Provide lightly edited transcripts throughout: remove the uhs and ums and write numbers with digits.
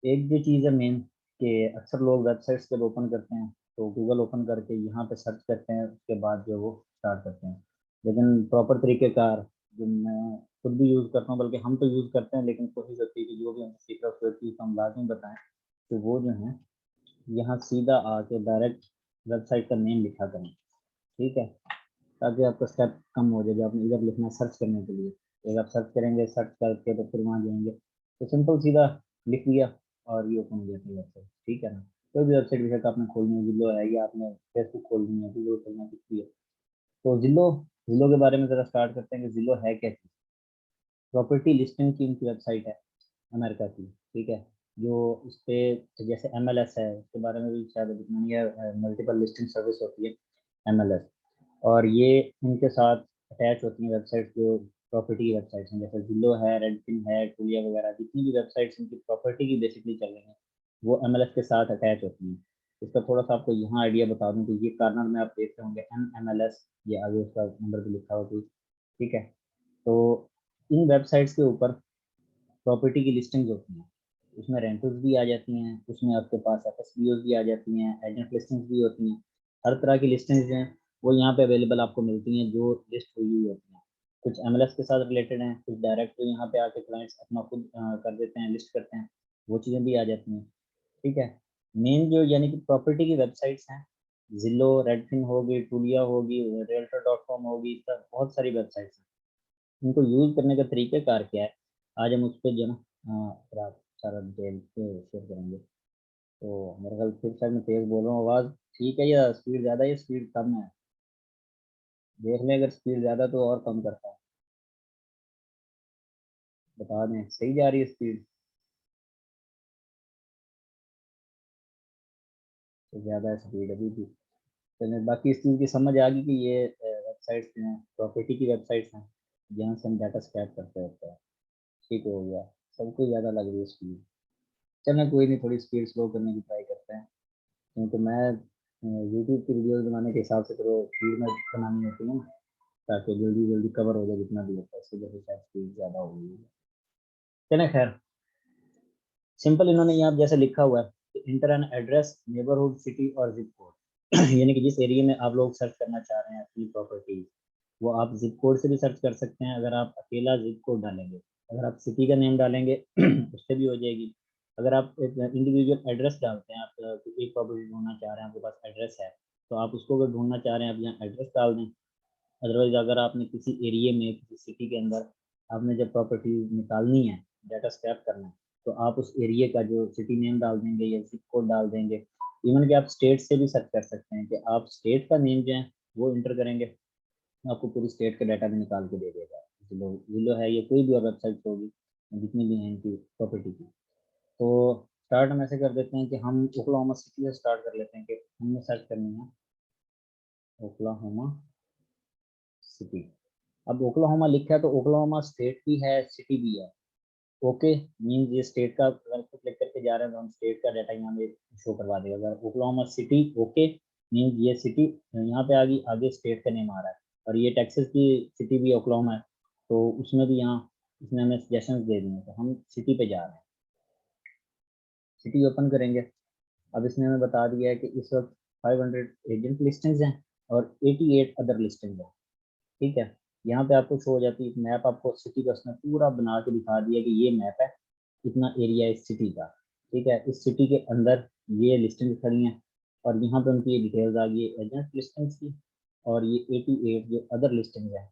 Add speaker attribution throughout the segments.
Speaker 1: एक जो चीज़ है मेन कि अक्सर लोग वेबसाइट्स जब ओपन करते हैं तो गूगल ओपन करके यहाँ पे सर्च करते हैं, उसके बाद जो वो स्टार्ट करते हैं। लेकिन प्रॉपर तरीक़ेकार जो मैं खुद भी यूज़ करता हूँ, बल्कि हम तो यूज़ करते हैं, लेकिन कोशिश होती है कि जो भी हम सीख रहे हैं उस चीज़ को हम लाज़मी बताएँ। तो वो जो है यहाँ सीधा आके डायरेक्ट वेबसाइट का नेम लिखा करें, ठीक है? ताकि आपका स्टेप कम हो जाए, जो आपने इधर लिखना है सर्च करने के लिए। एक आप सर्च करेंगे, सर्च करके तो फिर वहाँ जाएँगे, तो सिंपल सीधा लिख दिया और ये ओपन हो जाती है वेबसाइट, ठीक है ना? कोई भी वेबसाइट बेशक आपने खोलनी है, ज़िलो है या आपने फेसबुक खोलनी है, गूगल खोलना है, कुछ भी है। तो ज़िलो ज़िलो के बारे में ज़रा स्टार्ट करते हैं कि ज़िलो है क्या चीज़? प्रॉपर्टी लिस्टिंग की इनकी वेबसाइट है, अमेरिका की, ठीक है? जो उसपे जैसे एमएलएस है, उसके बारे में भी शायद अभी मैंने मल्टीपल लिस्टिंग सर्विस होती है, एमएलएस। और ये इनके साथ अटैच होती हैं वेबसाइट्स जो प्रॉपर्टी की वेबसाइट्स हैं, जैसे ज़िलो है, रेडफिन है, ट्रूलिया वगैरह जितनी भी वेबसाइट्स इनकी प्रॉपर्टी की बेसिकली चल रही हैं, वो एमएलएस के साथ अटैच होती हैं। इसका थोड़ा-सा आपको यहाँ आइडिया बता दूँ, तो ये कॉर्नर में आप देख रहे होंगे एमएलएस, ये आगे उसका नंबर भी लिखा हुआ है, ठीक है? तो इन वेबसाइट्स के ऊपर प्रॉपर्टी की लिस्टिंग्स होती हैं। उसमें रेंटल्स भी आ जाती हैं, उसमें आपके पास एफएसपीओज़ भी आ जाती हैं, एजेंट लिस्टिंग्स भी होती हैं। हर तरह की लिस्टिंग्स जो हैं, वो यहाँ पे अवेलेबल आपको मिलती हैं, जो लिस्ट हुई हुई होती हैं। कुछ एमएलएस के साथ रिलेटेड हैं, कुछ डायरेक्ट तो यहाँ पे आके क्लाइंट्स अपना खुद कर देते हैं, लिस्ट करते हैं, वो चीज़ें भी आ जाती हैं, ठीक है? मेन जो यानी कि प्रॉपर्टी की वेबसाइट्स हैं, ज़िलो, रेडफिन होगी, ट्रूलिया होगी, रियल्टर डॉट कॉम होगी, इस तरह बहुत सारी वेबसाइट्स हैं। इनको यूज़ करने का तरीक़ाकार क्या है? आज हम उस पे जो है ना थोड़ा सारा डिटेल से शेयर करेंगे। तो मेरा ख़्याल फिर शायद मैं तेज़ बोल रहा हूँ, आवाज़ ठीक है या स्पीड ज़्यादा है या स्पीड कम है? देख लें अगर स्पीड ज़्यादा तो और कम करता हूँ, बता दें। सही जा रही है स्पीड? तो ज़्यादा है स्पीड अभी भी। चलें बाकी इस चीज़ की समझ आ गई कि ये वेबसाइट्स जो हैं, प्रॉपर्टी की वेबसाइट्स हैं, जहाँ से हम डाटा स्क्रैप करते होते हैं। ठीक हो गया, सबको ज़्यादा लग रही है स्पीड। चलें कोई नहीं, थोड़ी स्पीड स्लो करने की ट्राई करते हैं। क्योंकि मैं यूट्यूब की वीडियोज़ बनाने के हिसाब से तो स्पीड में बनानी होती है ना, ताकि जल्दी-जल्दी कवर हो जाए जितना भी होता है, इस वजह से शायद स्पीड ज़्यादा हो गई है। चलें खैर, सिंपल इन्होंने यहाँ जैसे लिखा हुआ है कि enter an address, neighbourhood, city और ज़िप कोड। यानी कि जिस एरिया में आप लोग सर्च करना चाह रहे हैं अपनी प्रॉपर्टी, वो आप ज़िप कोड से भी सर्च कर सकते हैं, अगर आप अकेला ज़िप कोड डालेंगे। अगर आप सिटी का नेम डालेंगे उससे भी हो जाएगी। अगर आप एक इंडिविजुअल एड्रेस डालते हैं, आप एक प्रॉपर्टी ढूँढना चाह रहे हैं, आपके पास एड्रेस है, तो आप उसको अगर ढूँढना चाह रहे हैं, आप यहाँ एड्रेस डाल दें। अदरवाइज़ अगर आपने किसी एरिया में, किसी सिटी के अंदर आपने जब प्रॉपर्टी निकालनी है, डाटा स्क्रैप करना है, तो आप उस एरिया का जो सिटी नेम डाल देंगे या ज़िप कोड डाल देंगे। इवन कि आप स्टेट से भी सर्च कर सकते हैं कि आप स्टेट का नेम जो है, वो एंटर करेंगे, आपको पूरी स्टेट का डाटा भी निकाल के दे देगा। ज़िलो है या कोई भी और वेबसाइट होगी, जितनी भी हैं इनकी प्रॉपर्टी की। तो स्टार्ट हम ऐसे कर देते हैं कि हम ओक्लाहोमा सिटी से स्टार्ट कर लेते हैं कि हमने सर्च करनी है ओक्लाहोमा सिटी। अब ओक्लाहोमा लिखा है तो ओक्लाहोमा स्टेट भी है, सिटी भी है। ओके मीन्स ये स्टेट का, अगर इसको क्लिक करके जा रहे हैं तो हम स्टेट का डाटा यहाँ पे शो करवा देगा। अगर ओक्लाहोमा सिटी ओके मीन्स ये सिटी यहाँ पे आ गई, आगे स्टेट का नेम आ रहा है। और ये टेक्सास की सिटी भी ओक्लाहोमा है, तो उसमें भी यहाँ इसने हमें सजेशंस दे दिए हैं, तो हम सिटी पे जा रहे हैं। सिटी ओपन करेंगे। अब इसने हमें बता दिया है कि इस वक्त 500 एजेंट लिस्टिंग्स हैं और 88 अदर लिस्टिंग्स हैं, ठीक है? यहाँ पे आपको शो हो जाती है एक मैप, आपको सिटी का उसने पूरा बना के दिखा दिया कि ये मैप है, इतना एरिया है इस सिटी का, ठीक है? इस सिटी के अंदर ये लिस्टिंग्स खड़ी हैं और यहाँ पे उनकी ये डिटेल्स आ गई है एजेंट लिस्टिंग्स की, और ये 88 जो अदर लिस्टिंग्स हैं,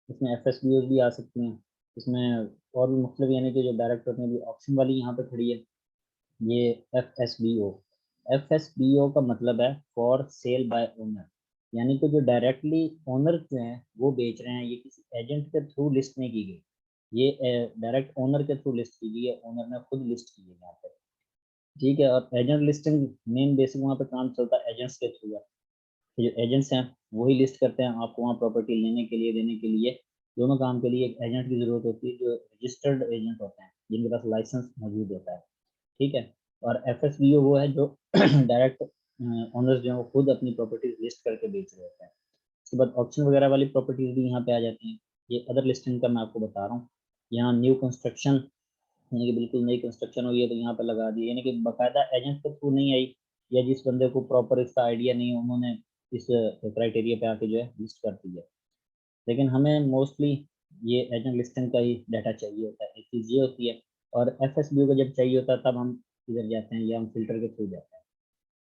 Speaker 1: इसमें एफएसबीओ भी आ सकती हैं, इसमें और भी मुख्तलिफ, यानी कि जो डायरेक्ट होती हैं, ऑप्शन वाली यहाँ पे खड़ी है, ये एफएसबीओ। एफएसबीओ का मतलब है फॉर सेल बाय ओनर, यानी कि जो डायरेक्टली ओनर जो हैं वो बेच रहे हैं, ये किसी एजेंट के थ्रू लिस्ट नहीं की गई, ये डायरेक्ट ओनर के थ्रू लिस्ट की गई है, ओनर ने खुद लिस्ट की है यहाँ पे, ठीक है? और एजेंट लिस्टिंग मेन बेसिक वहाँ पे काम चलता है एजेंट्स के थ्रू है। जो एजेंट्स हैं वही लिस्ट करते हैं आपको वहाँ प्रॉपर्टी लेने के लिए, देने के लिए, दोनों काम के लिए एक एजेंट की ज़रूरत होती है, जो रजिस्टर्ड एजेंट होते हैं, जिनके पास लाइसेंस मौजूद होता है, ठीक है? और एफएसबीओ वो है जो डायरेक्ट ओनर्स जो हैं वो खुद अपनी प्रॉपर्टीज लिस्ट करके बेच रहे होते हैं। उसके बाद ऑप्शन वगैरह वाली प्रॉपर्टीज भी यहाँ पे आ जाती हैं। ये अदर लिस्टिंग का मैं आपको बता रहा हूँ। यहाँ न्यू कंस्ट्रक्शन यानी कि बिल्कुल नई कंस्ट्रक्शन हुई है तो यहाँ पे लगा दी, यानी कि बाकायदा एजेंट के थ्रू नहीं आई, या जिस बंदे को प्रॉपर इसका आइडिया नहीं है उन्होंने इस क्राइटेरिया पे आके जो है लिस्ट कर दी है। लेकिन हमें मोस्टली ये एजेंट लिस्टिंग का ही डाटा चाहिए होता है, एक चीज़ ये होती है। और FSBO का जब चाहिए होता है तब हम इधर जाते हैं या हम फिल्टर के थ्रू जाते हैं।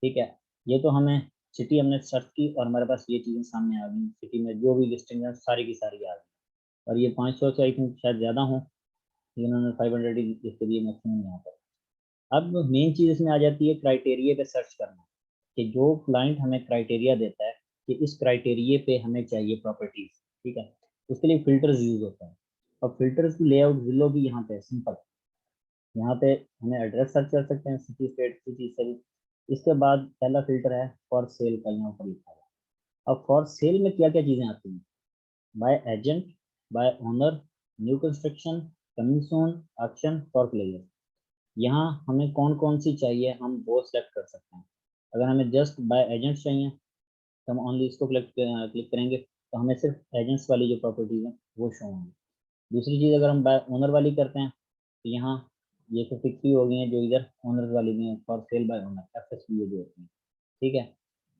Speaker 1: ठीक है, ये तो हमें सिटी हमने सर्च की और हमारे पास ये चीज़ें सामने आ गई, सिटी में जो भी लिस्टिंग है सारी की सारी आ गई। और ये 500 से आई थिंक शायद ज़्यादा हो, लेकिन उन्होंने 500 ही लिख के दिए मैक्सिमम यहाँ पर। अब मेन चीज़ इसमें आ जाती है क्राइटेरिया पे सर्च करना, कि जो क्लाइंट हमें क्राइटेरिया देता है कि इस क्राइटेरिया पे हमें चाहिए प्रॉपर्टीज, ठीक है, उसके लिए फिल्टर्स यूज होता है। और फिल्टर्स की लेआउट जिलो भी यहाँ पे सिंपल, यहाँ पे हमें एड्रेस सर्च कर सकते हैं, सिटी स्टेट सिटी से भी। इसके बाद पहला फिल्टर है फॉर सेल का, यहाँ पर लिखा हुआ। अब फॉर सेल में क्या क्या चीज़ें आती हैं, by agent, bye owner, new construction, coming soon, auction, for player. यहाँ हमें कौन कौन सी चाहिए हम वो सेलेक्ट कर सकते हैं। अगर हमें जस्ट बाय एजेंट्स चाहिए तो हम ओनली इसको क्लिक करेंगे, तो हमें सिर्फ एजेंट्स वाली जो प्रॉपर्टीज हैं वो शो होंगी। दूसरी चीज़ अगर हम बाय ओनर वाली करते हैं तो यहाँ ये तो फिक्स ही हो गई हैं जो इधर ओनर वाली में है, for sale bye owner FSBO जो होती है। ठीक है,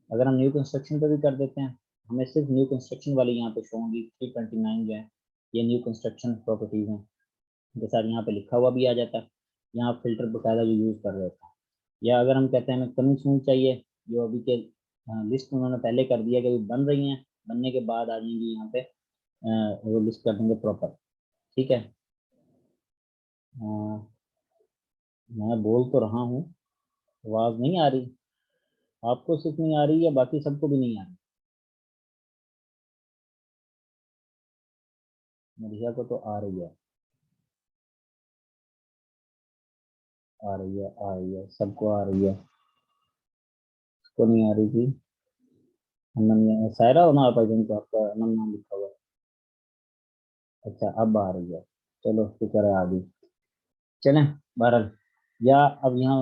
Speaker 1: अगर हम न्यू कंस्ट्रक्शन पे भी कर देते हैं, हमें सिर्फ न्यू कंस्ट्रक्शन वाली यहाँ पे शो होंगी, 329 जो है ये न्यू कंस्ट्रक्शन प्रॉपर्टीज हैं, जो सारे यहाँ पे लिखा हुआ भी आ जाता है। यहाँ फिल्टर बकायदा जो यूज़ कर रहे होते हैं। या अगर हम कहते हैं हमें कमिंग सून चाहिए, जो अभी के लिस्ट उन्होंने पहले कर दिया कि अभी बन रही हैं, बनने के बाद आ जाएंगी यहाँ पे, वो लिस्ट कर देंगे प्रॉपर। ठीक है, अ, मैं बोल तो रहा हूँ, आवाज़ नहीं आ रही, आपको सिर्फ नहीं आ रही या बाकी सबको भी नहीं आ रही? मरीजा को तो आ रही है, आ रही है, आ रही है, सबको आ रही है, उसको नहीं आ रही थी। अनन्या सायरा होना आप को आपका नाम नाम लिखा हुआ है। अच्छा अब आ रही है, चलो शुक्र है आ गई। चलें, बहरहाल, या अब यहाँ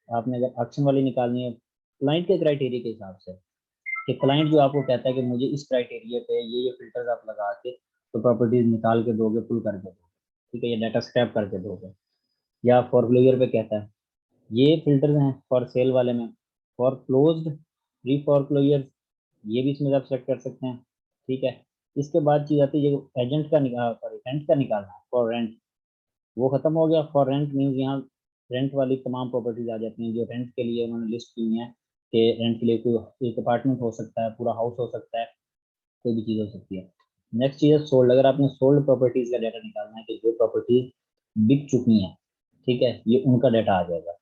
Speaker 1: आपने अगर ऑप्शन वाली निकालनी है क्लाइंट के क्राइटेरिया के हिसाब से, कि क्लाइंट जो आपको कहता है कि मुझे इस क्राइटेरिया पे ये फिल्टर्स आप लगा के तो प्रॉपर्टीज निकाल के दोगे, पुल करके दोगे, ठीक है, ये डाटा स्क्रैप करके दोगे। या फॉर क्लोजर पे कहता है ये फिल्टर्स हैं फॉर सेल वाले में, for closed, free for closure, ये भी इसमें आप सेलेक्ट कर सकते हैं। ठीक है, इसके बाद चीज आती है जो एजेंट का निकाल, सॉरी रेंट का निकालना है, फॉर रेंट, वो खत्म हो गया। फॉर रेंट मीन्स यहाँ रेंट वाली तमाम प्रॉपर्टीज आ जाती हैं जो रेंट के लिए उन्होंने लिस्ट की हुई है, कि रेंट के लिए कोई एक अपार्टमेंट हो सकता है, पूरा हाउस हो सकता है, कोई भी चीज़ हो सकती है। नेक्स्ट चीज़ है सोल्ड, अगर आपने सोल्ड प्रॉपर्टीज का डाटा निकालना है कि जो प्रॉपर्टीज बिक चुकी हैं, ठीक है, ये उनका डाटा आ जाएगा।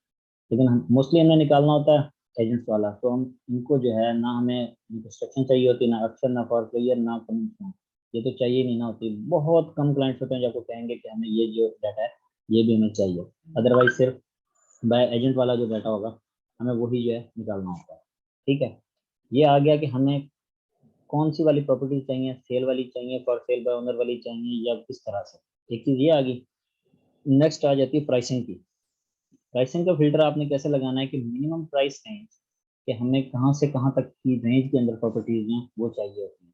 Speaker 1: लेकिन हम मोस्टली हमें निकालना होता है एजेंट्स वाला, तो हम इनको जो है ना हमें कंस्ट्रक्शन चाहिए होती, ना अक्सर, ना फॉर प्लेयर, ना कमीशन, ये तो चाहिए नहीं ना होती। बहुत कम क्लाइंट्स होते हैं जो आपको कहेंगे कि हमें ये जो डाटा है ये भी हमें चाहिए। अदरवाइज सिर्फ बाय एजेंट वाला जो डाटा होगा हमें वही जो है निकालना होता है। ठीक है, ये आ गया कि हमें कौन सी वाली प्रॉपर्टी चाहिए, सेल वाली चाहिए, फॉर सेल बाय ओनर वाली चाहिए, या किस तरह से। एक चीज़ ये आ गई। नेक्स्ट आ जाती है प्राइसिंग की। प्राइसिंग का फिल्टर आपने कैसे लगाना है कि मिनिमम प्राइस रेंज, कि हमें कहाँ से कहाँ तक की रेंज के अंदर प्रॉपर्टीज हैं वो चाहिए होती हैं।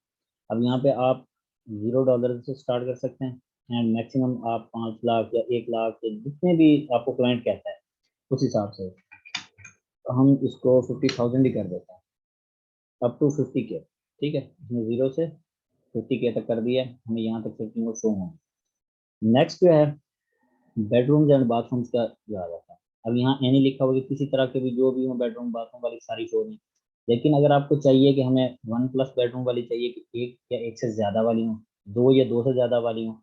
Speaker 1: अब यहाँ पे आप $0 से स्टार्ट कर सकते हैं, एंड मैक्सिमम आप 5 लाख या 1 लाख या जितने भी आपको क्लाइंट कहता है उस हिसाब से, तो हम इसको 50,000 ही कर देते हैं, अप टू 50K। ठीक है, इसमें 0 से 50K तक कर दिया, हमें यहाँ तक सेटिंग शो होंगे। नेक्स्ट जो है बेडरूम्स एंड बाथरूम्स का जो आ जाता है। अब यहाँ एनी लिखा हुआ कि किसी तरह के भी जो भी हो बेडरूम बाथरूम वाली सारी शो नहीं। लेकिन अगर आपको चाहिए कि हमें 1+ बेडरूम वाली चाहिए, कि एक या एक से ज़्यादा वाली हो, दो या दो से ज़्यादा वाली हो,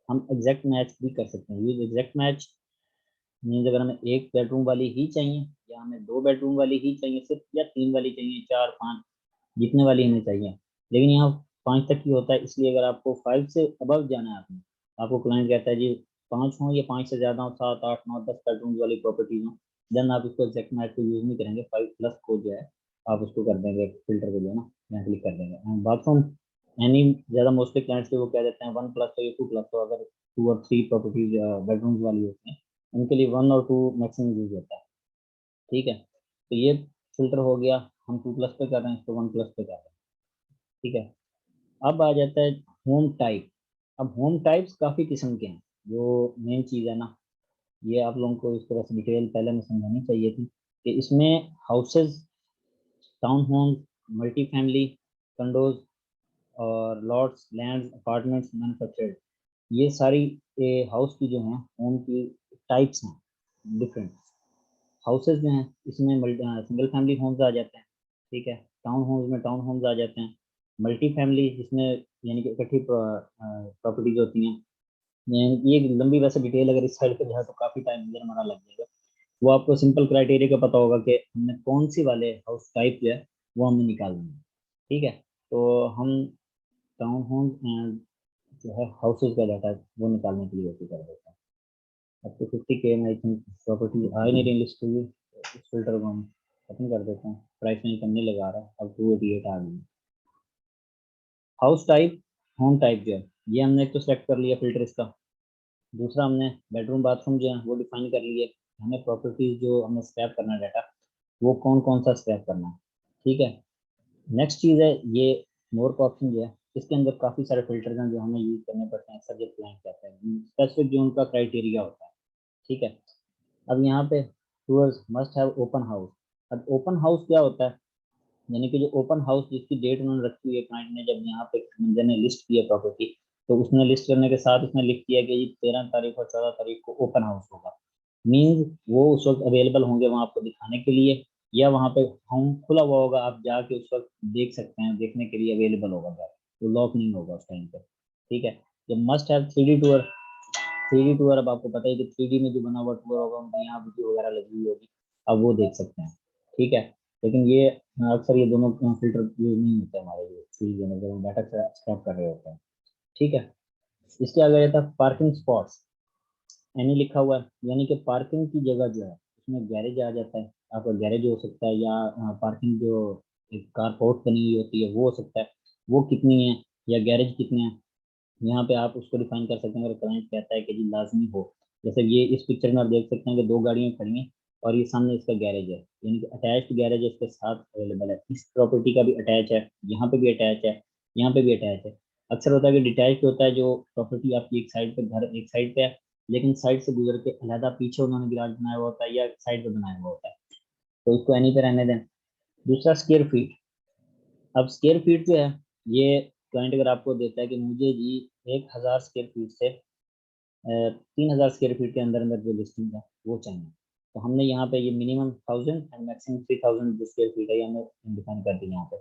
Speaker 1: हम एग्जैक्ट मैच भी कर सकते हैं। यूज एग्जैक्ट मैच मीन्स अगर हमें एक बेडरूम वाली ही चाहिए, या हमें 2 बेडरूम वाली ही चाहिए सिर्फ, या 3 वाली चाहिए, 4 5, जितने वाली हमें चाहिए। लेकिन यहाँ 5 तक ही होता है, इसलिए अगर आपको 5 से अबव जाना है, आपने आपको क्लाइंट कहता है जी 5 हो या 5 से ज़्यादा हो, 7 8 9 10 बेडरूम वाली प्रॉपर्टीज हो, देन आप इसको एग्जैक्ट मैच को यूज़ नहीं करेंगे, 5+ को जो है आप उसको कर देंगे, फिल्टर को जो है ना यहाँ क्लिक कर देंगे। बाथरूम एनी ज़्यादा मोस्टली क्लाइंट्स के वो कह देते हैं 1+ हो या 2+, हो अगर 2 और 3 प्रॉपर्टीज बेडरूम्स वाली होती हैं उनके लिए 1 और 2 मैक्सिमम यूज होता है। ठीक है, तो ये फिल्टर हो गया, हम 2+ पे कर रहे हैं, इसको 1+ पे कर रहे हैं। ठीक है, अब आ जाता है होम टाइप। अब होम टाइप्स काफ़ी किस्म के हैं, जो मेन चीज़ है ना, ये आप लोगों को इस तरह से डिटेल पहले में समझानी चाहिए थी कि इसमें houses, town homes, multi family, condos और लॉट्स, लैंड, अपार्टमेंट्स, मैन्युफैक्चर्ड, ये सारी हाउस की जो हैं होम की टाइप्स हैं डिफरेंट। हाउसेज जो हैं इसमें सिंगल फैमिली होम्स आ जाते हैं, ठीक है। टाउन होम्स में टाउन होम्स आ जाते हैं। मल्टी फैमिली जिसमें यानी कि इकट्ठी प्रॉपर्टीज होती हैं। ये लंबी वैसे डिटेल अगर इस साइड पे जाए तो काफ़ी टाइम इधर हमारा लग जाएगा। वो आपको सिंपल क्राइटेरिया का पता होगा कि हमने कौन सी वाले हाउस टाइप जो है वो हमने निकालनी है, ठीक है। तो हम टाउन होम एंड जो है हाउसेज का डाटा वो निकालने के लिए ओके कर देते हैं। अब तो 50K में आई थिंक प्रॉपर्टी आ ही नहीं रही लिस्ट हुई, इस फिल्टर को हम खत्म कर देते हैं। प्राइस नहीं करने लगा रहा है, अब 288 आ गई। हाउस टाइप, होम टाइप जो है ये हमने एक तो सेलेक्ट कर लिया फिल्टर इसका। दूसरा हमने बेडरूम बाथरूम जो है वो डिफाइन कर लिए। हमें प्रॉपर्टीज जो हमें स्क्रैप करना है डाटा, वो कौन कौन सा स्क्रैप करना है, ठीक है। नेक्स्ट चीज़ है ये मोर का ऑप्शन जो है, इसके अंदर काफ़ी सारे फिल्टर्स हैं जो हमें यूज़ करने पड़ते हैं, सब्जेक्ट क्लाइंट कहते हैं, स्पेसिफिक जो उनका क्राइटेरिया होता है, ठीक है। अब यहाँ पे tours must have open house. अब ओपन हाउस क्या होता है, यानी कि जो ओपन हाउस जिसकी डेट उन्होंने रखी हुई है क्लाइंट ने, जब यहाँ पे बंदे ने लिस्ट किया प्रॉपर्टी, तो उसने लिस्ट करने के साथ उसने लिख किया कि ये 13 तारीख और 14 तारीख को ओपन हाउस होगा। मीन्स वो उस वक्त अवेलेबल होंगे वहाँ आपको दिखाने के लिए, या वहाँ पे होम खुला हुआ होगा, आप जाके उस वक्त देख सकते हैं, देखने के लिए अवेलेबल होगा जाके, तो लॉक नहीं होगा उस टाइम पे, ठीक है। जब must have 3D tour, 3D tour अब आपको पता है कि 3D में जो बना हुआ टूर होगा उनकी यहाँ वीडियो वगैरह लगी हुई होगी, अब वो देख सकते हैं, ठीक है। लेकिन ये अक्सर ये दोनों फिल्टर यूज नहीं होते हमारे लिए सीरीज में जब हम डाटा स्क्रैप कर रहे होते हैं, ठीक है। इसके आगे रहता है पार्किंग स्पॉट्स, एनी लिखा हुआ है, यानी कि पार्किंग की जगह जो है उसमें गैरेज आ जाता है। आपका गैरेज हो सकता है या पार्किंग जो एक कार पोर्ट बनी हुई होती है वो हो सकता है, वो कितनी है या गैरेज कितने हैं, यहाँ पे आप उसको डिफाइन कर सकते हैं। अगर क्लाइंट कहता है कि जी लाजमी हो, जैसे ये इस पिक्चर में आप देख सकते हैं कि दो गाड़ियां खड़ी हैं और ये सामने इसका गैरेज है, यानी कि अटैच्ड गैरेज इसके साथ अवेलेबल है। इस प्रॉपर्टी का भी अटैच है, यहाँ पे भी अटैच है, यहाँ पे भी अटैच है। अक्सर होता है कि डिटैच होता है जो प्रॉपर्टी आपकी एक साइड पे, घर एक साइड पे है, लेकिन साइड से गुजर के अलहदा पीछे उन्होंने गैराज बनाया हुआ होता है या साइड पे बनाया हुआ होता है, तो इसको एनी पे रहने दें। दूसरा स्क्वायर फीट। अब स्क्वायर फीट जो है ये क्लाइंट अगर आपको देता है कि मुझे जी 1,000 स्क्वायर फीट से 3,000 स्क्वायर फीट के अंदर अंदर जो लिस्टिंग है वो चाहिए, तो हमने यहाँ पे ये मिनिमम 1,000 एंड मैक्सिमम 3,000 जो स्क्वायर फीट है ये हमने डिफाइन कर दी यहाँ पे।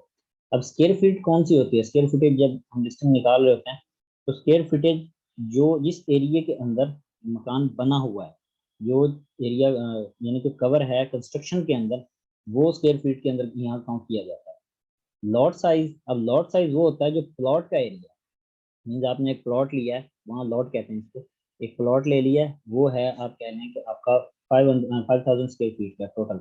Speaker 1: अब स्क्वायर फीट कौन सी होती है, स्क्वायर फुटेज जब हम लिस्टिंग निकाल रहे होते हैं तो स्क्वायर फुटेज जो जिस एरिया के अंदर मकान बना हुआ है, जो एरिया यानी कि कवर है कंस्ट्रक्शन के अंदर, वो स्क्वायर फीट के अंदर यहाँ काउंट किया जाता है। लॉट साइज, अब लॉट साइज वो होता है जो प्लॉट का एरिया, मीन्स आपने एक प्लॉट लिया है, वहाँ लॉट कहते हैं इसको, एक प्लॉट ले लिया है, वो है आप कह रहे हैं कि आपका 5,000 स्क्वायर फीट का टोटल,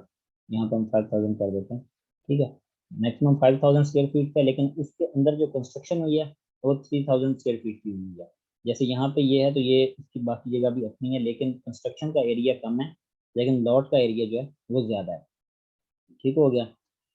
Speaker 1: यहाँ पे हम 5,000 कर देते हैं, ठीक है। मैक्सिमम 5,000 स्क्वायर फीट का, लेकिन उसके अंदर जो कंस्ट्रक्शन हुई है वो 3,000 स्क्वायर फीट की हुई है। जैसे यहाँ पे ये है तो ये इसकी बाकी जगह भी अपनी है, लेकिन कंस्ट्रक्शन का एरिया कम है, लेकिन लॉट का एरिया जो है वो ज़्यादा है, ठीक हो गया।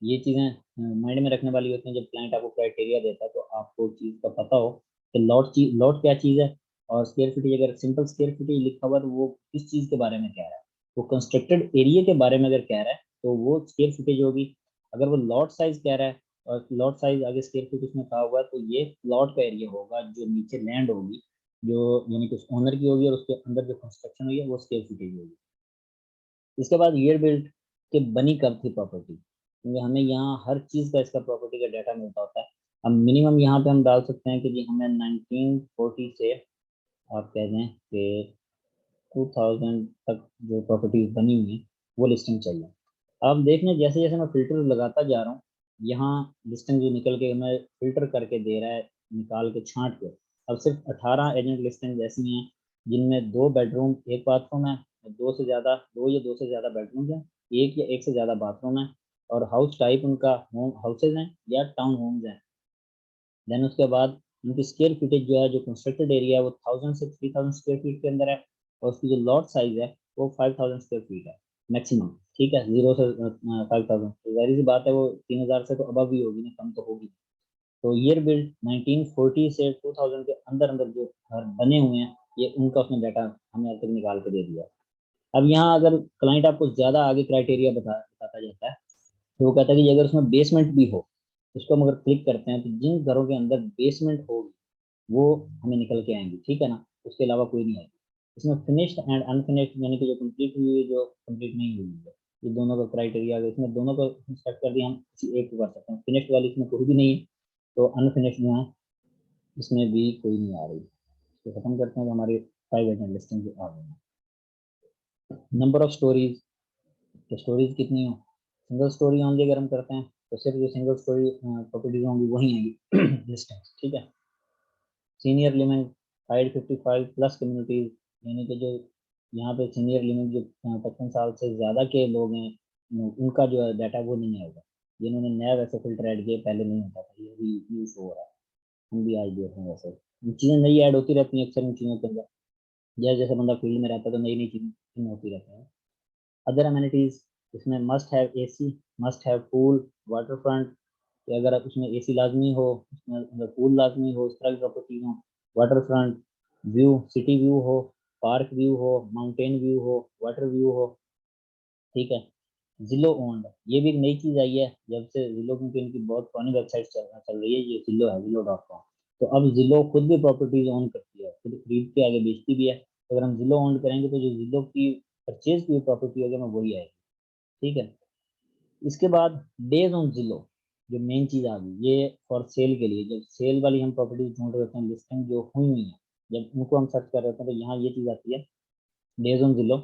Speaker 1: ये चीज़ें माइंड में रखने वाली होती हैं, जब क्लाइंट आपको क्राइटेरिया देता है तो आपको चीज़ का पता हो कि लॉट क्या चीज़ है, और स्क्वायर फीटेज अगर सिंपल स्क्वायर फीटेज लिखा हुआ है तो वो किस चीज़ के बारे में कह रहा है, वो कंस्ट्रक्टेड एरिया के बारे में अगर कह रहा है तो वो स्क्वायर फीटेज होगी। अगर वो लॉट साइज कह रहा है और लॉट साइज आगे स्क्वायर फीट उसमें कहा हुआ है तो ये प्लॉट का एरिया होगा, जो नीचे लैंड होगी, जो यानी कि उस ओनर की होगी और उसके अंदर जो कंस्ट्रक्शन हुई है वो स्क्वायर फीटेज होगी। इसके बाद ईयर बिल्ट के बनी कब थी प्रॉपर्टी, क्योंकि हमें यहाँ हर चीज़ का इसका प्रॉपर्टी का डाटा मिलता होता है। अब मिनिमम यहाँ पे हम डाल सकते हैं कि जी हमें 1940 से आप कह दें कि 2000 तक जो प्रॉपर्टीज बनी हुई हैं वो लिस्टिंग चाहिए। अब देख लें जैसे जैसे मैं फिल्टर लगाता जा रहा हूँ, यहाँ लिस्टिंग जो निकल के हमें फिल्टर करके दे रहा है, निकाल के छांट के। अब सिर्फ 18 एजेंट लिस्टिंग ऐसी हैं जिनमें 2 बेडरूम 1 बाथरूम है, दो या दो से ज़्यादा बेडरूम है, एक या एक से ज़्यादा बाथरूम है, और हाउस टाइप उनका होम हाउसेज हैं या टाउन होम्स हैं। देन उसके बाद उनकी स्क्वायर फीटेज जो है, जो कंस्ट्रक्टेड एरिया है वो 1,000 से 3,000 स्क्वायर फीट के अंदर है, और उसकी जो लॉट साइज है वो 5,000 स्क्वायर फीट है मैक्सिमम, ठीक है। 0 से 5,000 तो जाहिर सी बात है वो 3,000 से तो अबव ही होगी ना, कम तो होगी। तो ईयर बिल्ड 1940 से 2000 के अंदर अंदर जो घर बने हुए हैं, ये उनका उसने डाटा हमें अब तक निकाल के दे दिया। अब यहाँ अगर क्लाइंट आपको ज़्यादा आगे क्राइटेरिया बताता जाता है, तो वो कहता है कि अगर उसमें बेसमेंट भी हो, उसको हम अगर क्लिक करते हैं तो जिन घरों के अंदर बेसमेंट होगी वो हमें निकल के आएंगी, ठीक है ना, उसके अलावा कोई नहीं आएगी। इसमें फिनिश्ड एंड अनफिनिश्ड यानी कि जो कंप्लीट हुई है, जो कंप्लीट नहीं हुई है, ये दोनों का क्राइटेरिया है। इसमें दोनों को सेट कर दिया, हम किसी एक को कर सकते हैं। फिनिश्ड वाली इसमें कोई भी नहीं है, तो अनफिनिश्ड जो है इसमें भी कोई नहीं आ रही। तो खत्म करते हैं, तो हमारी 5 एजेंट लिस्टिंग आ गई है। नंबर ऑफ स्टोरीज, तो स्टोरीज कितनी हो, सिंगल स्टोरी ओनली अगर हम करते हैं तो सिर्फ जो सिंगल स्टोरी प्रॉपर्टीज होंगी वही आएगी लिस्टिंग, ठीक है। Senior limit hide 55 plus communities, यानी कि जो यहाँ पे सीनियर लिमिट जो 55 साल से ज़्यादा के लोग हैं, उनका जो है डाटा वो नहीं आएगा। जिन्होंने नया वैसे फिल्टर ऐड किया, पहले नहीं होता था, ये भी यूज हो रहा है। हम भी आज देख रहे हैं वैसे चीज़ें नई ऐड होती रहती हैं अक्सर इन चीज़ों के अंदर। जैसे जैसे बंदा फील्ड में रहता है तो नई नई चीज़ें होती रहती हैं। अदर अमेनिटीज, इसमें must have AC, must have pool, water front, कि अगर उसमें एसी लाजमी हो, उसमें अगर पूल लाजमी हो, इस तरह की प्रॉपर्टीज हो। Water front view, city view हो, पार्क व्यू हो, माउंटेन व्यू हो, वाटर व्यू हो, ठीक है। जिलो ओन्ड, ये भी एक नई चीज आई है जब से जिलो, क्योंकि इनकी बहुत पुरानी वेबसाइट चल रही है, ये जिलो है, जिलो.com। तो अब जिलो खुद भी प्रॉपर्टीज ओन करती है, खुद खरीद के आगे बेचती भी है। तो अगर हम जिलो ओन करेंगे तो जो जिलो की परचेज की हुई प्रॉपर्टी होगी हमें वही आएगी, ठीक है। इसके बाद डेज ऑन जिलो, जो मेन चीज आ गई ये फॉर सेल के लिए, जब सेल वाली हम प्रॉपर्टीज ढूंढ रहे होते हैं, लिस्टिंग जो हुई हुई है, जब उनको हम सर्च कर रहे होते हैं तो यहाँ ये चीज आती है, डेज ऑन जिलो।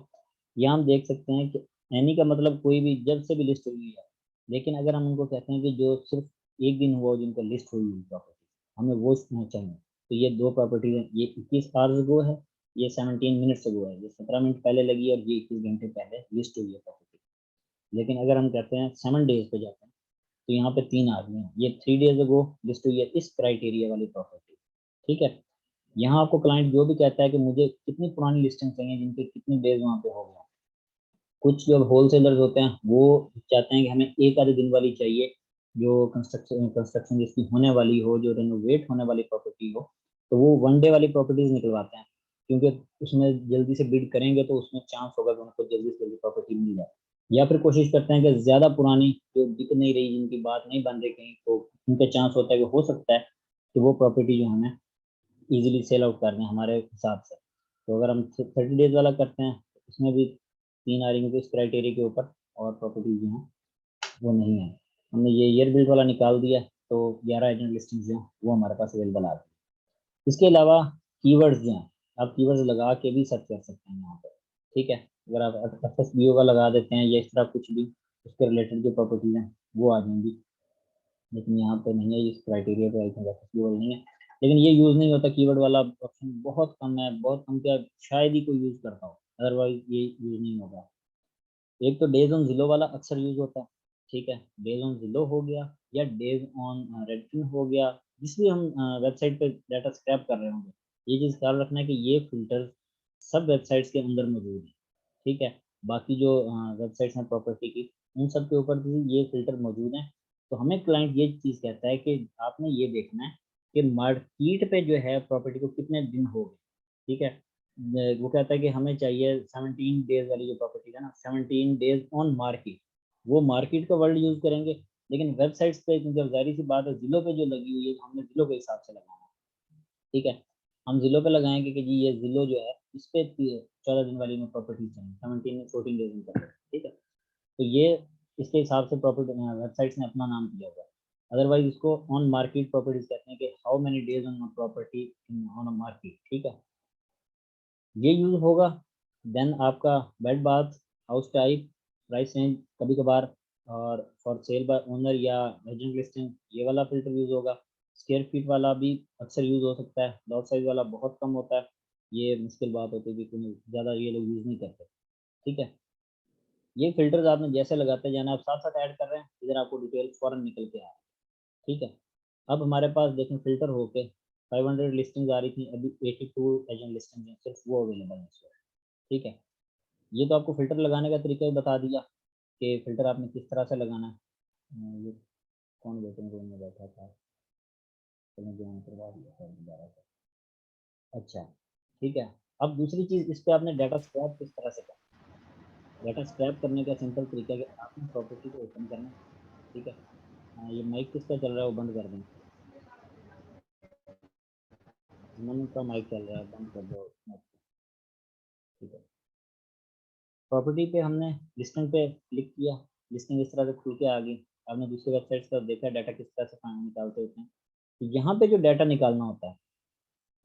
Speaker 1: यहाँ हम देख सकते हैं कि एनी का मतलब कोई भी जब से भी लिस्ट हुई है, लेकिन अगर हम उनको कहते हैं कि जो सिर्फ एक दिन हुआ हो जिनको लिस्ट हुई हुई प्रॉपर्टी, हमें वो चाहिए, तो ये दो प्रॉपर्टी है, ये 21 आवर्स गो है, ये 17 मिनट्स गो है, ये 17 मिनट पहले लगी है और ये 21 घंटे पहले लिस्ट हुई है प्रॉपर्टी। लेकिन अगर हम कहते हैं 7 डेज पे जाते हैं, तो यहाँ पे 3 आदमी हैं, ये 3 डेज अगो लिस्ट हुई है इस क्राइटेरिया वाली प्रॉपर्टी, ठीक है। यहाँ आपको क्लाइंट जो भी कहता है कि मुझे कितनी पुरानी लिस्टिंग चाहिए जिनके कितने डेज वहाँ पे हो गया। कुछ जो होलसेलर्स होते हैं वो चाहते हैं कि हमें एक आधे दिन वाली चाहिए, जो कंस्ट्रक्शन कंस्ट्रक्शन जिसकी होने वाली हो, जो रेनोवेट होने वाली प्रॉपर्टी हो, तो वो 1 डे वाली प्रॉपर्टीज निकलवाते हैं, क्योंकि उसमें जल्दी से बिड करेंगे तो उसमें चांस होगा कि उनको जल्दी से जल्दी प्रॉपर्टी मिल जाए। या फिर कोशिश करते हैं कि ज़्यादा पुरानी जो बिक नहीं रही, जिनकी बात नहीं बन रही कहीं, तो उनका चांस होता है कि हो सकता है कि वो प्रॉपर्टी जो हमें इजीली सेल आउट कर दें हमारे हिसाब से। तो अगर हम 30 डेज वाला करते हैं तो इसमें भी 3 आ रही है इस क्राइटेरिया के ऊपर, और प्रॉपर्टी जो है वो नहीं है। हमने ये ईयर बिल्ड वाला निकाल दिया, तो 11 एजेंट लिस्टिंग जो है वो हमारे पास अवेलेबल आ गई। इसके अलावा कीवर्ड्स जो हैं, आप कीवर्ड्स लगा के भी सर्च कर सकते हैं यहाँ पर, ठीक है। अगर आप FSBO का लगा देते हैं या इस तरह कुछ भी, उसके रिलेटेड जो प्रॉपर्टीज हैं वो आ जाएंगी। लेकिन यहाँ पे नहीं है, इस क्राइटेरिया पे आई थिंक FSBO नहीं है। लेकिन ये यूज़ नहीं होता, कीवर्ड वाला ऑप्शन बहुत कम है, बहुत कम, क्या शायद ही कोई यूज़ करता हो, अदरवाइज ये यूज़ नहीं होगा। एक तो डेज ऑन जिलो वाला अक्सर यूज होता है, ठीक है। डेज ऑन जिलो हो गया, या डेज ऑन रेडफिन हो गया, जिस भी हम वेबसाइट पे डाटा स्क्रैप कर रहे होंगे, ये चीज़ ख्याल रखना है कि ये फिल्टर सब वेबसाइट्स के अंदर मौजूद है, ठीक है। बाकी जो वेबसाइट्स हैं प्रॉपर्टी की, उन सब के ऊपर भी ये फिल्टर मौजूद हैं। तो हमें क्लाइंट ये चीज़ कहता है कि आपने ये देखना है कि मार्केट पे जो है प्रॉपर्टी को कितने दिन हो गए, ठीक है। वो कहता है कि हमें चाहिए 17 डेज वाली जो प्रॉपर्टी है ना, 17 डेज ऑन मार्केट, वो मार्केट का वर्ड यूज करेंगे। लेकिन वेबसाइट्स पे जब जाहिर सी बात है जिलो पे जो लगी हुई है, हमने जिलो के हिसाब से लगाना है, ठीक है। हम जिलो पे लगाएंगे कि जी ये जिलो जो है इस पे 14 दिन वाली में प्रॉपर्टी चाहिए, 17 14 डेज में करते हैं, ठीक है। तो ये इसके हिसाब से प्रॉपर्टी वेबसाइट्स ने अपना नाम दिया हुआ है। अदरवाइज इसको ऑन मार्केट प्रॉपर्टीज कहते हैं कि how many days on property on a market, ठीक है। ये यूज होगा। देन आपका bed bath, house type, price range कभी कभार, और फॉर सेल बाय ओनर या एजेंट लिस्टिंग ये वाला फिल्टर यूज होगा। स्क्वायर फीट वाला भी अक्सर यूज हो सकता है, लॉट साइज वाला बहुत कम होता है, ये मुश्किल बात होती है कि ज़्यादा ये लोग यूज़ नहीं करते, ठीक है। ये फिल्टर्स आपने जैसे लगाते जाना, आप साथ साथ ऐड कर रहे हैं, इधर आपको डिटेल फॉरन निकल के आ रहा है, ठीक है। अब हमारे पास देखें फिल्टर होके 500 लिस्टिंग आ रही थी, अभी 82 एजेंट लिस्टिंग है, सिर्फ वो अवेलेबल है इस वक्त, ठीक है। ये तो आपको फिल्टर लगाने का तरीका ही बता दिया कि फिल्टर आपने किस तरह से लगाना है। ये कौन वेटिंग रूम में बैठा था, चलो ज्वाइन करवा दिया सर दोबारा से। अच्छा, ठीक है। अब दूसरी चीज़, इस पे आपने डाटा स्क्रैप किस तरह से करना है। डाटा स्क्रैप करने का सिंपल तरीका है कि आपने प्रॉपर्टी को ओपन करना है, ठीक है। ये माइक किसका चल रहा है वो बंद कर दें, मन का माइक चल रहा है, बंद कर दो, ठीक है। प्रॉपर्टी पे हमने लिस्टिंग पे क्लिक किया, लिस्टिंग इस तरह से खुल के आ गई। आपने दूसरी वेबसाइट पर देखा डाटा किस तरह से निकालते होते हैं। तो यहाँ पे जो डाटा निकालना होता है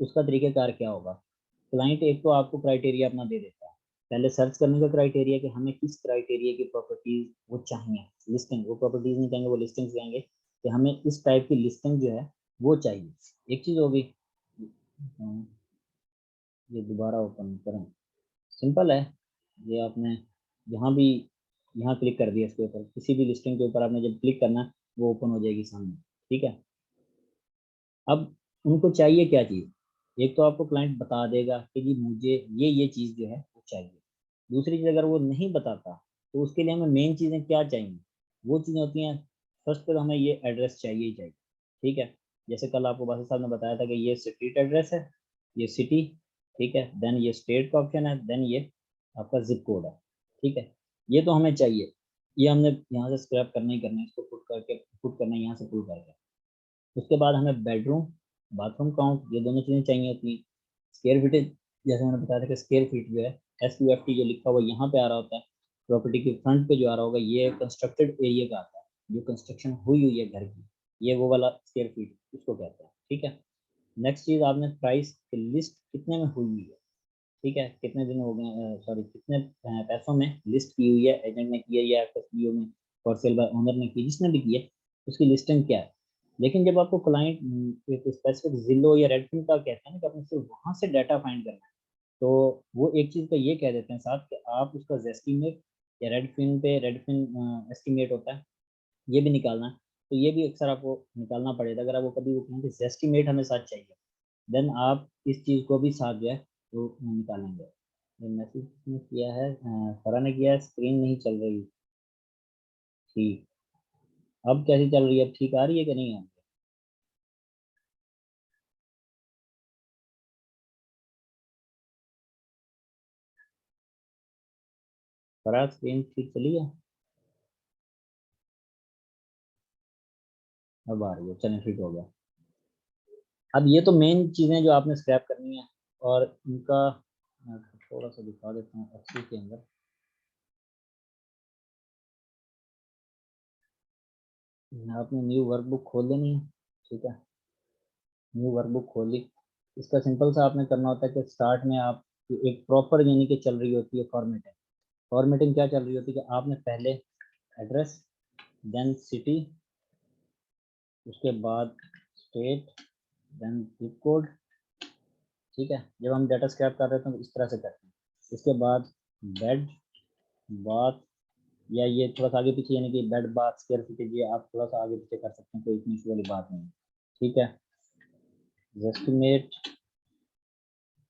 Speaker 1: उसका तरीकेकार क्या होगा। क्लाइंट एक तो आपको क्राइटेरिया अपना दे देता है, पहले सर्च करने का क्राइटेरिया कि हमें किस क्राइटेरिया की प्रॉपर्टीज वो चाहिए। लिस्टिंग, वो प्रॉपर्टीज नहीं कहेंगे, वो लिस्टिंग्स कहेंगे कि हमें इस टाइप की लिस्टिंग जो है वो चाहिए। एक चीज़ होगी, ये दोबारा ओपन करें, सिंपल है। ये आपने यहाँ भी, यहाँ क्लिक कर दिया इसके ऊपर, किसी भी लिस्टिंग के ऊपर आपने जब क्लिक करना वो ओपन हो जाएगी सामने, ठीक है। अब उनको चाहिए क्या चीज़, एक तो आपको क्लाइंट बता देगा कि जी मुझे ये चीज़ जो है वो चाहिए। दूसरी चीज़ अगर वो नहीं बताता तो उसके लिए हमें मेन चीज़ें क्या चाहिए, वो चीज़ें होती हैं। फर्स्ट पर हमें ये एड्रेस चाहिए ही चाहिए, ठीक है। जैसे कल आपको बादशाह साहब ने बताया था कि ये स्ट्रीट एड्रेस है, ये सिटी, ठीक है। देन ये स्टेट का ऑप्शन है, देन ये आपका जिप कोड है, ठीक है। ये तो हमें चाहिए, ये हमने यहाँ से स्क्रैप करना ही करना है, इसको पुट करके पुट करना है यहाँ से पुल करके। उसके बाद हमें बेडरूम, बाथरूम काउंट, ये दोनों चीज़ें चाहिए होती हैं। स्क्वायर फीटेज, जैसे मैंने बताया था कि स्क्वायर फीट जो है SQFT जो लिखा हुआ यहाँ पे आ रहा होता है, प्रॉपर्टी के फ्रंट पे जो आ रहा होगा ये कंस्ट्रक्टेड एरिया का आता है, जो कंस्ट्रक्शन हुई हुई है घर की, ये वो वाला स्क्वायर फीट उसको कहते हैं, ठीक है। नेक्स्ट चीज़ आपने प्राइस की लिस्ट कितने में हुई हुई है, ठीक है, कितने दिन हो गए, सॉरी कितने पैसों में लिस्ट की हुई है, एजेंट ने की है या FSBO में फॉर सेल बाय ओनर ने की, जिसने भी की है उसकी लिस्टिंग क्या है। लेकिन जब आपको क्लाइंट एक स्पेसिफिक जिलो या रेडफिन का कहते हैं ना कि आपने सिर्फ वहाँ से डाटा फाइंड करना है, तो वो एक चीज़ का ये कह देते हैं साथ कि आप उसका जेस्टीमेट या रेडफिन पे रेडफिन एस्टिमेट होता है, ये भी निकालना है। तो ये भी अक्सर आपको निकालना पड़ेगा। अगर आपको कभी वो कहें कि जेस्टीमेट हमें साथ चाहिए, देन आप इस चीज़ को भी साथ जो है वो निकालेंगे। ये मैसेज किसने किया है, फरा ने किया है, स्क्रीन नहीं चल रही, ठीक। अब कैसी चल रही है, अब ठीक आ रही है कि नहीं आ रही है? फरा स्क्रीन ठीक चली है, अब आ रही है, चलें ठीक हो गया। अब ये तो मेन चीज़ें जो आपने स्क्रैप करनी है, और इनका मैं थोड़ा सा दिखा देता हूँ एक्सेल के अंदर। आपने न्यू वर्कबुक खोल लेनी है, ठीक है। न्यू वर्कबुक खोली, इसका सिंपल सा आपने करना होता है कि स्टार्ट में आप एक प्रॉपर यानी कि चल रही होती है फॉर्मेटिंग। फॉर्मेटिंग क्या चल रही होती है कि आपने पहले एड्रेस, देन सिटी, उसके बाद स्टेट, देन जिप कोड, ठीक है। जब हम डाटा स्क्रैप कर रहे हैं तो इस तरह से करते हैं। इसके बाद बेड, बाथ, या ये थोड़ा सा आगे पीछे यानी कि बेड बाथ स्क्वायर फीटेज, ये आप थोड़ा सा आगे पीछे कर सकते हैं, कोई इतनी इशू वाली बात नहीं है, ठीक है। एस्टिमेट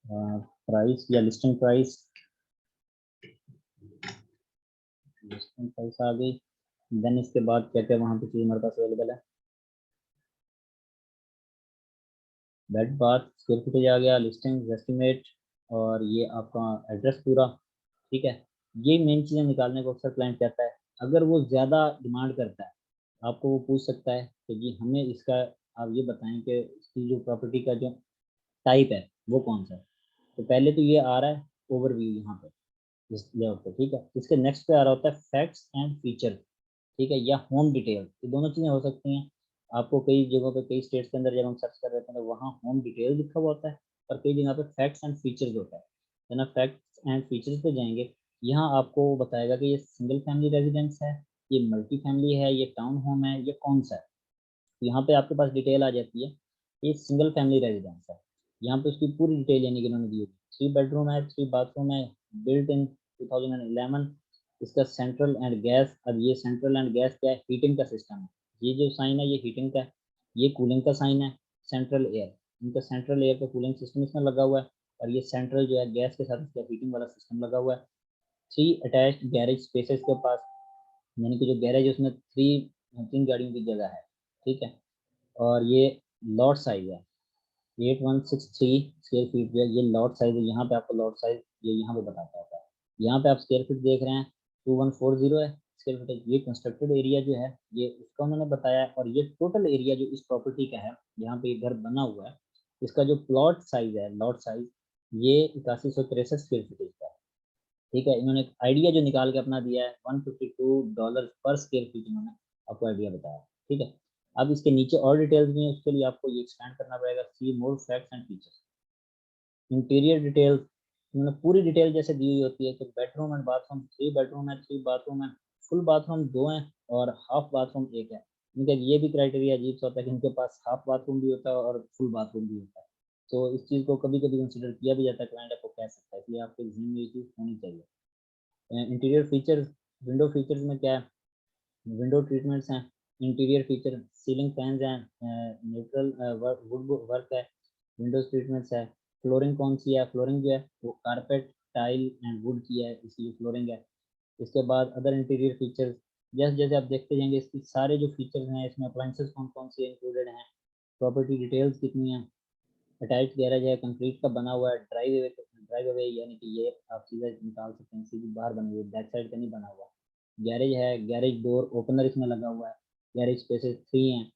Speaker 1: प्राइस या लिस्टिंग प्राइस, लिस्टिंग प्राइस आ गई। देन इसके बाद क्या क्या वहाँ पे चीज़ हमारे पास अवेलेबल है, बेड बाथ स्क्वायर फुटेज आ गया, लिस्टिंग एस्टिमेट, और ये आपका एड्रेस पूरा, ठीक है। ये मेन चीज़ें निकालने को अक्सर क्लाइंट कहता है। अगर वो ज़्यादा डिमांड करता है, आपको वो पूछ सकता है कि जी हमें इसका आप ये बताएं कि इसकी जो प्रॉपर्टी का जो टाइप है वो कौन सा है। तो पहले तो ये आ रहा है ओवरव्यू यहाँ पे इस लेआउट पे, ठीक है। इसके नेक्स्ट पे आ रहा होता है फैक्ट्स एंड फीचर, ठीक है, या होम डिटेल, ये दोनों चीज़ें हो सकती हैं। आपको कई जगहों पे कई स्टेट्स के अंदर जब हम सर्च कर रहे हैं तो वहाँ होम डिटेल लिखा हुआ होता है, और कई जगह पे फैक्ट्स एंड फीचर्स होता है। है ना, फैक्ट्स एंड फीचर्स पे जाएंगे, यहाँ आपको वो बताएगा कि ये सिंगल फैमिली रेजिडेंस है, ये मल्टी फैमिली है, ये टाउन होम है, ये कौन सा है। तो यहाँ पे आपके पास डिटेल आ जाती है, ये सिंगल फैमिली रेजिडेंस है। यहाँ पे उसकी पूरी डिटेल यानी कि उन्होंने दी होगी, 3 बेडरूम है, 3 बाथरूम है, बिल्ट इन 2011, इसका सेंट्रल एंड गैस। अब ये सेंट्रल एंड गैस क्या है, हीटिंग का सिस्टम है। ये जो साइन है ये हीटिंग का है, ये कूलिंग का साइन है, सेंट्रल एयर, इनका सेंट्रल एयर का कूलिंग सिस्टम इसमें लगा हुआ है, और ये सेंट्रल जो है गैस के साथ इसका हीटिंग वाला सिस्टम लगा हुआ है। 3 अटैच्ड गैरेज स्पेसेस के पास, यानी कि जो गैरेज है उसमें 3 गाड़ियों की जगह है, ठीक है। और ये लॉट साइज है 8163 स्क्वायर फीट जो है, ये लॉट साइज है। यहाँ पे आपको लॉट साइज ये यहाँ पे बताता होता है। यहाँ पे आप स्क्वायर फीट देख रहे हैं, 2140 है स्क्वायर फीट। ये कंस्ट्रक्टेड एरिया जो है ये उसका उन्होंने बताया, और ये टोटल एरिया जो इस प्रॉपर्टी का है जहाँ पे ये घर बना हुआ है, इसका जो प्लॉट साइज है, लॉट साइज, ये 8163 स्क्वायर फीट का है। ठीक है, इन्होंने एक आइडिया जो निकाल के अपना दिया है, $152 पर स्क्वायर फीट इन्होंने आपको आइडिया बताया। ठीक है, अब इसके नीचे और डिटेल्स भी हैं, उसके लिए आपको ये एक्सपेंड करना पड़ेगा, see more facts and features. Interior details, उन्होंने पूरी डिटेल जैसे दी हुई होती है कि बेडरूम एंड बाथरूम, 3 बेडरूम है, 3 बाथरूम है, फुल बाथरूम 2 हैं और हाफ बाथरूम 1 है। इनका ये भी क्राइटेरिया अजीब सा होता है कि इनके पास हाफ बाथरूम भी होता है और फुल बाथरूम भी होता है। तो इस चीज़ को कभी कभी कंसिडर किया भी जाता है, क्लाइंट आपको कह सकता है कि आपके जहन में ये चीज़ होनी चाहिए। इंटीरियर फीचर्स, विंडो फीचर्स में क्या है, विंडो ट्रीटमेंट्स हैं, इंटीरियर फीचर, सीलिंग फैंस हैं, न्यूट्रल वुड वर्क है, विंडोज ट्रीटमेंट्स है, फ्लोरिंग कौन सी है, फ्लोरिंग जो है वो कारपेट, टाइल एंड वुड की है, इसलिए फ्लोरिंग है। इसके बाद अदर इंटीरियर फीचर्स, जैसे जैसे आप देखते जाएंगे इसकी सारे जो फीचर्स हैं, इसमें अप्लाइंसेस कौन कौन सी इंक्लूडेड हैं, प्रॉपर्टी डिटेल्स कितनी हैं, अटैच गैरेज है, कंक्रीट का बना हुआ है, ड्राइव अवे यानी कि ये आप सीधा निकाल सकते हैं, सीधी बाहर बनी हुई, बैक साइड का नहीं बना हुआ। गैरेज है, गैरेज डोर ओपनर इसमें लगा हुआ है, गैरेज स्पेसेस 3 हैं,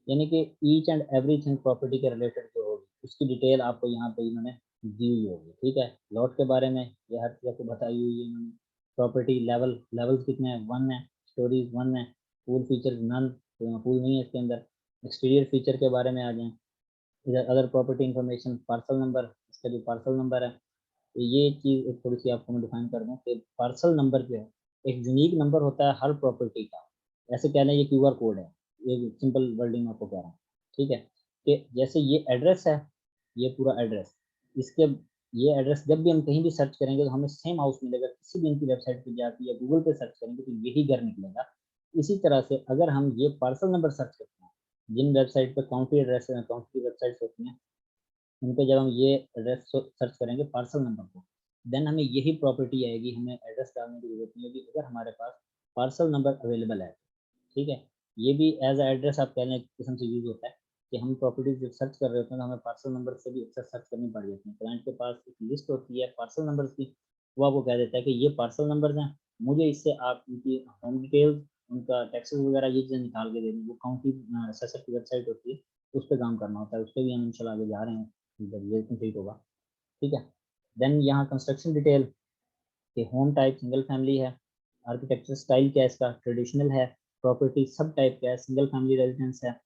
Speaker 1: यानी कि ईच एंड एवरीथिंग प्रॉपर्टी के रिलेटेड जो होगी उसकी डिटेल आपको यहाँ पे इन्होंने दी हुई होगी। ठीक है, लॉट के बारे में ये हर चीज़ आपको बताई हुई है इन्होंने। प्रॉपर्टी लेवल्स कितने हैं, 1 है, स्टोरीज 1 है, पूल फीचर नन, तो यहाँ पूल नहीं है इसके अंदर। एक्सटीरियर फीचर के बारे में आ जाए, इधर other property information, parcel number, इसका जो पार्सल नंबर है, तो ये चीज़ एक थोड़ी सी आपको मैं डिफाइन कर दूँ कि पार्सल नंबर जो है एक यूनिक नंबर होता है हर प्रॉपर्टी का। ऐसे कह लें ये क्यूआर कोड है, ये सिंपल वर्डिंग में आपको कह रहा हूँ। ठीक है, कि जैसे ये एड्रेस है, ये पूरा एड्रेस, इसके ये एड्रेस जब भी हम कहीं भी सर्च करेंगे तो हमें सेम हाउस मिलेगा, किसी भी इनकी वेबसाइट पे जाके या गूगल पे सर्च करेंगे तो यही घर निकलेगा। इसी तरह से अगर हम ये पार्सल नंबर सर्च करते हैं, जिन वेबसाइट पे काउंटी एड्रेस काउंटी की वेबसाइट होती हैं, उन पे जब हम ये एड्रेस सर्च करेंगे पार्सल नंबर को, देन हमें यही प्रॉपर्टी आएगी, हमें एड्रेस डालने की जरूरत नहीं होगी अगर हमारे पास पार्सल नंबर अवेलेबल है। ठीक है, ये भी एज अ एड्रेस आप कहने किस्म से यूज होता है कि हम प्रॉपर्टीज जब सर्च कर रहे होते हैं तो हमें पार्सल नंबर से भी अक्सर सर्च करनी पड़ जाती है। क्लाइंट के पास एक लिस्ट होती है पार्सल नंबर्स की, वो आपको कह देता है कि ये पार्सल नंबर्स हैं, मुझे इससे आप उनकी होम डिटेल्स, उनका टैक्सेस वगैरह ये चीज़ें निकाल के दे दें। वो काउंटी एसएसएफ की वेबसाइट होती है, उस पर काम करना होता है, उस पर भी हम इंशाल्लाह आगे जा रहे हैं जब ये कंप्लीट होगा। ठीक है, देन यहाँ कंस्ट्रक्शन डिटेल कि होम टाइप सिंगल फैमिली है, आर्किटेक्चर स्टाइल क्या है इसका, ट्रेडिशनल है, प्रॉपर्टी सब टाइप क्या है, सिंगल फैमिली रेजिडेंस है,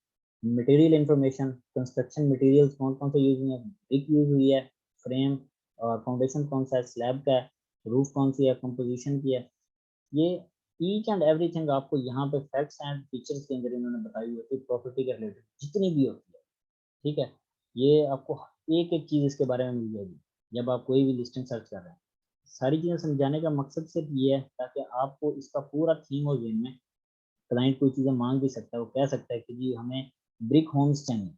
Speaker 1: मटेरियल इंफॉर्मेशन, कंस्ट्रक्शन मटेरियल्स कौन कौन से यूज हुए हैं, ब्रिक यूज हुई है, फ्रेम और फाउंडेशन कौन सा है, स्लैब का है, रूफ कौन सी है, कंपोजिशन की है। ये ईच एंड एवरीथिंग आपको यहाँ पे फैक्ट्स एंड फीचर्स के अंदर इन्होंने बताई हुई होती है प्रॉपर्टी के रिलेटेड जितनी भी होती है। ठीक है, ये आपको एक एक चीज़ इसके बारे में मिल जाएगी जब आप कोई भी लिस्टिंग सर्च कर रहे हैं। सारी चीज़ें समझाने का मकसद सिर्फ ये है ताकि आपको इसका पूरा थीम हो जेन में, क्लाइंट कोई चीज़ें मांग भी सकता है, वो कह सकता है कि जी हमें ब्रिक होम्स चाहिए।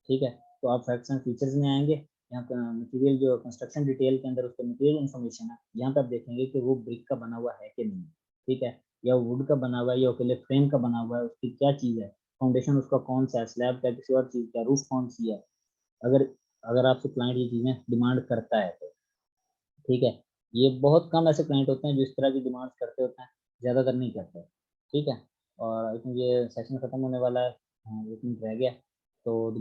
Speaker 1: ठीक है, तो आप फैक्ट्स एंड फीचर्स में आएंगे, यहाँ का मटेरियल जो कंस्ट्रक्शन डिटेल के अंदर उसका मटेरियल इन्फॉर्मेशन है, यहाँ पे आप देखेंगे कि वो ब्रिक का बना हुआ है कि नहीं। ठीक है, या वुड का बना हुआ है या अकेले फ्रेम का बना हुआ है, उसकी क्या चीज़ है, फाउंडेशन उसका कौन सा है, स्लैब का किसी और चीज़ का, रूफ कौन सी है, अगर अगर आपसे क्लाइंट ये चीज़ें डिमांड करता है तो। ठीक है, ये बहुत कम ऐसे क्लाइंट होते हैं जो इस तरह की डिमांड्स करते होते हैं, ज़्यादातर नहीं करते। ठीक है, और आई थिंक ये सेशन खत्म होने वाला है, 1 मिनट रह गया, तो